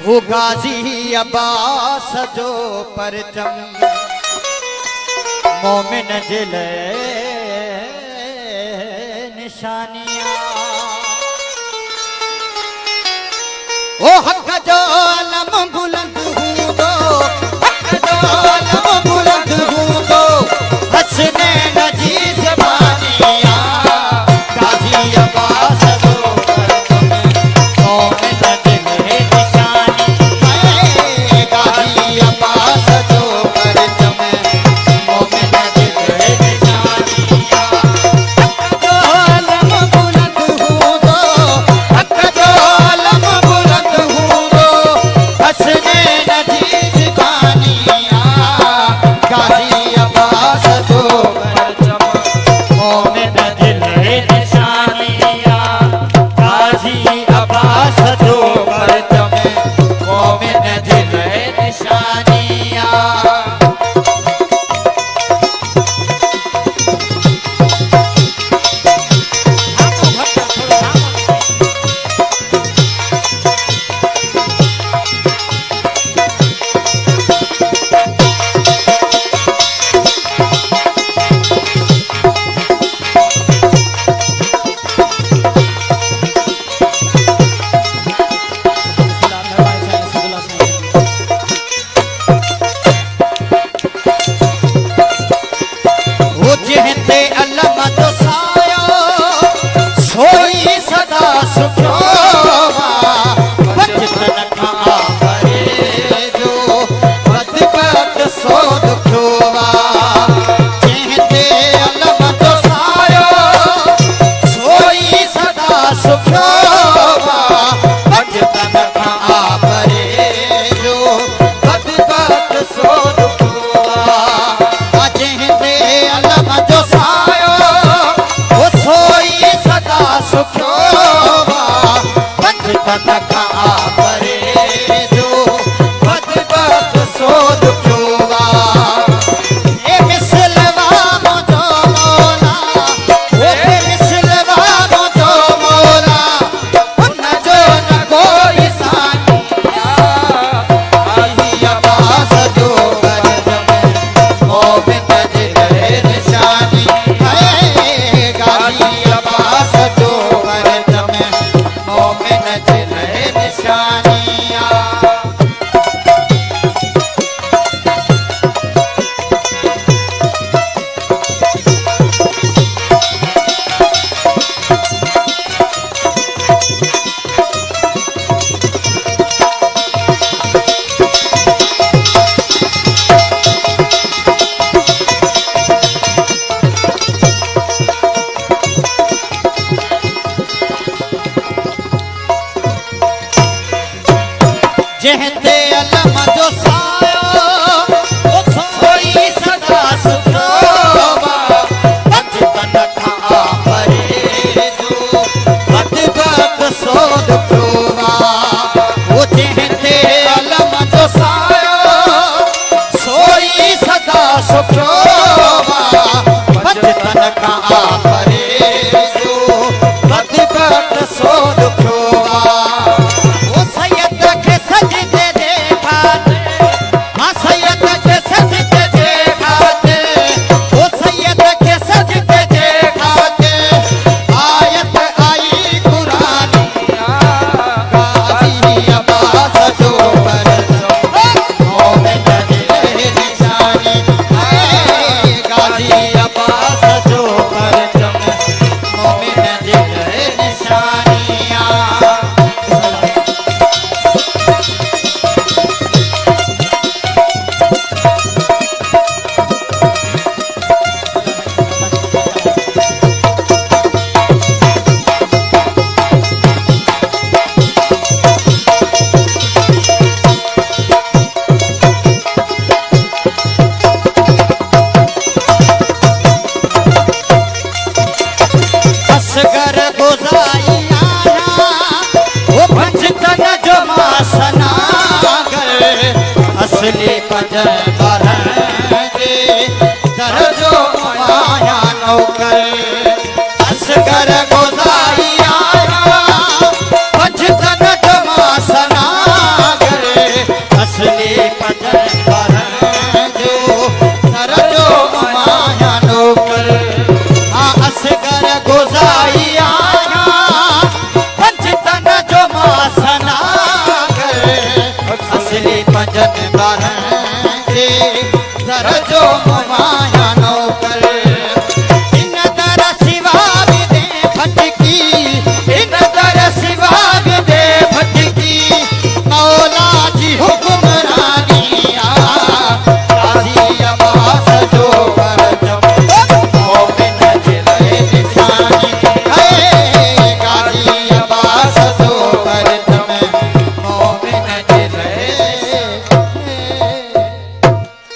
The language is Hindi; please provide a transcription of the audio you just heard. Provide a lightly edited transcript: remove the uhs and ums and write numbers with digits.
वो गाजी अब्बास जो परचम मोमिन जिले निशानियां ओ हक जो अलम बुलंद हूँ तो हक जो अलम बुलंद हूँ तो हसने नजीज बानिया गाजी अब्बास जो परचम मोमिन जिले निशानी गाजी अब्बास जो परचम मोमिन जिले निशानिया हक जो अलम बुलंद हूँ तो हक जो अलम बुलंद हूँ तो हसने नजीज बानिया गाजी अब्बास जो परचम मोमिन जिले निशानिया गाजी अब्बास जो परचम मोमिन जिले निशानिया वो चहते अलम तो सायो सोई सदा सुखोवा बचपन खां परे जो बदबख्त सो दुखोवा चहते अलम तो सायो सोई सदा सुखोवा बचपन खां परे जो बदबख्त सो दुखोवा चहते अलम जो सायो वो सोई सदा सुखोवा बचपन खां परे जो बदबख्त सो दुखोवा ए मिसलवा मुझो मौला ओ मिसलवा मुझो मौला उन जो न कोई सानिया गाजी अब्बास जो परचम मोमिन जिले निशानी है गाजी अब्बास जो परचम मोमिन जिले निशानिया जहते अलम जो सायो वो सोई सदा सुखोवा बचपन खां परे जो बदबख्त सो दुखोवा वो चहते अलम जो सायो सोई सदा सुखोवा बचपन खां परे जो बदबख्त सो दुखोवा वो सैयद के सजदे देखा हाँ सैयद के सजदे देखा वो सैयद के सजदे देखा आयत आई कुरानिया गाजी अब्बास जो परचम मोमिन जिले निशानी है गाजी अब्बास जो परचम मोमिन जिले निशानिया असगर गुजाई आया वो भजतन जो मासना कर असली पजर